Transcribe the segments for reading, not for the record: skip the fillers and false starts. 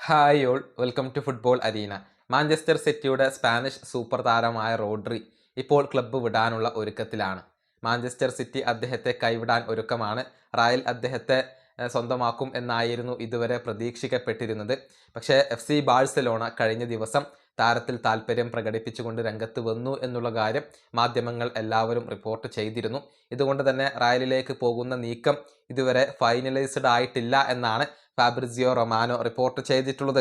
Hi all welcome to football arena. Manchester സിറ്റിയുടെ Spanish super താരമായ Rodri ഇപ്പോൾ club വിടാനുള്ള ഒരുക്കത്തിലാണ്. മാഞ്ചസ്റ്റർ സിറ്റി അദ്ദേഹത്തെ കൈവിടാൻ ഒരുക്കമാണ്. റയൽ അദ്ദേഹത്തെ സ്വന്തമാക്കും എന്നായിരുന്നു ഇതുവരെ പ്രതീക്ഷിക്കപ്പെട്ടിരുന്നത്. പക്ഷേ FC ബാഴ്സലോണ കഴിഞ്ഞ ദിവസം താരത്തിൽ താല്പര്യം പ്രകടിപ്പിച്ചുകൊണ്ട് രംഗത്ത് വന്നു എന്നുള്ള കാര്യം മാധ്യമങ്ങൾ എല്ലാവരും റിപ്പോർട്ട് ചെയ്തിരുന്നു. ഇതുകൊണ്ട് തന്നെ റയലിലേക്ക് പോകുന്ന നീക്കം ഇതുവരെ ഫൈനലൈസ്ഡ് ആയിട്ടില്ല എന്നാണ് ഫാബ്രിസിയോ റൊമാനോ റിപ്പോർട്ട് ചെയ്തിട്ടുള്ളത്.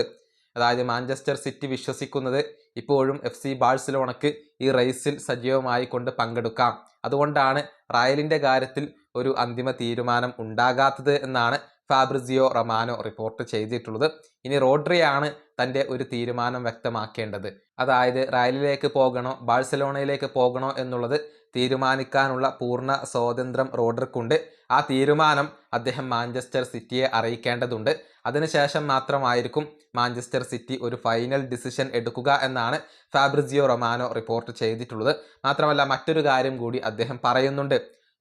അതായത് മാഞ്ചസ്റ്റർ സിറ്റി വിശ്വസിക്കുന്നത് ഇപ്പോഴും FC ബാഴ്സലോണയ്ക്ക് ഈ റേസിൽ സജീവമായി കൊണ്ട് പങ്കെടുക്കാം. അതുകൊണ്ടാണ് റയലിൻ്റെ കാര്യത്തിൽ ഒരു അന്തിമ തീരുമാനം ഉണ്ടാകാത്തത് എന്നാണ് ഫാബ്രിസിയോ റൊമാനോ റിപ്പോർട്ട് ചെയ്തിട്ടുള്ളത്. ഇനി റോഡ്രിയാണ് തൻ്റെ ഒരു തീരുമാനം വ്യക്തമാക്കേണ്ടത്. അതായത് റയലിലേക്ക് പോകണോ ബാഴ്സലോണയിലേക്ക് പോകണോ എന്നുള്ളത് തീരുമാനിക്കാനുള്ള പൂർണ്ണ സ്വാതന്ത്ര്യം റോഡ്രിക്കുണ്ട്. ആ തീരുമാനം അദ്ദേഹം മാഞ്ചസ്റ്റർ സിറ്റിയെ അറിയിക്കേണ്ടതുണ്ട്. അതിനുശേഷം മാത്രമായിരിക്കും മാഞ്ചസ്റ്റർ സിറ്റി ഒരു ഫൈനൽ ഡിസിഷൻ എടുക്കുക എന്നാണ് ഫാബ്രിസിയോ റൊമാനോ റിപ്പോർട്ട് ചെയ്തിട്ടുള്ളത്. മാത്രമല്ല മറ്റൊരു കാര്യം കൂടി അദ്ദേഹം പറയുന്നുണ്ട്.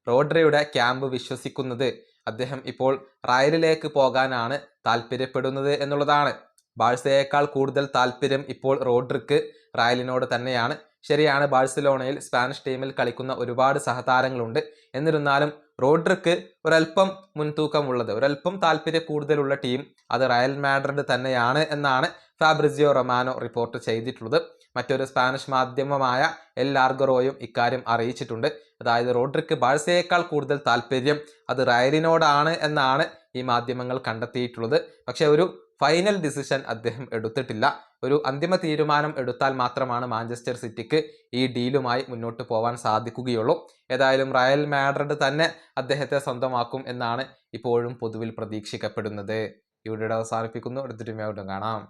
റോഡ്രിയുടെ ക്യാമ്പ് വിശ്വസിക്കുന്നത് അദ്ദേഹം ഇപ്പോൾ റയലിലേക്ക് പോകാനാണ് താല്പര്യപ്പെടുന്നത് എന്നുള്ളതാണ്. ബാഴ്സയേക്കാൾ കൂടുതൽ താല്പര്യം ഇപ്പോൾ റോഡ്രിക്ക് റയലിനോട് തന്നെയാണ്. ശരിയാണ്, ബാഴ്സലോണയിൽ സ്പാനിഷ് ടീമിൽ കളിക്കുന്ന ഒരുപാട് സഹതാരങ്ങളുണ്ട്. എന്നിരുന്നാലും റോഡ്രിക്ക് ഒരല്പം മുൻതൂക്കമുള്ളത്, ഒരല്പം താല്പര്യ കൂടുതലുള്ള ടീം അത് റയൽ മാഡ്രിഡ് തന്നെയാണ് എന്നാണ് ഫാബ്രിസിയോ റൊമാനോ റിപ്പോർട്ട് ചെയ്തിട്ടുള്ളത്. മറ്റൊരു സ്പാനിഷ് മാധ്യമമായ എൽ ലാർഗറോയും ഇക്കാര്യം അറിയിച്ചിട്ടുണ്ട്. അതായത് റോഡ്രിക്ക് ബാഴ്സയേക്കാൾ കൂടുതൽ താല്പര്യം അത് റയലിനോടാണ് എന്നാണ് ഈ മാധ്യമങ്ങൾ കണ്ടെത്തിയിട്ടുള്ളത്. പക്ഷേ ഒരു ഫൈനൽ ഡിസിഷൻ അദ്ദേഹം എടുത്തിട്ടില്ല. ഒരു അന്തിമ തീരുമാനം എടുത്താൽ മാത്രമാണ് മാഞ്ചസ്റ്റർ സിറ്റിക്ക് ഈ ഡീലുമായി മുന്നോട്ട് പോകാൻ സാധിക്കുകയുള്ളൂ. ഏതായാലും റയൽ മാഡ്രിഡ് തന്നെ അദ്ദേഹത്തെ സ്വന്തമാക്കും എന്നാണ് ഇപ്പോഴും പൊതുവിൽ പ്രതീക്ഷിക്കപ്പെടുന്നത്. ഈ വീഡിയോ അവസാനിപ്പിക്കുന്നു. അടുത്തൊരു വീഡിയോ കാണാം.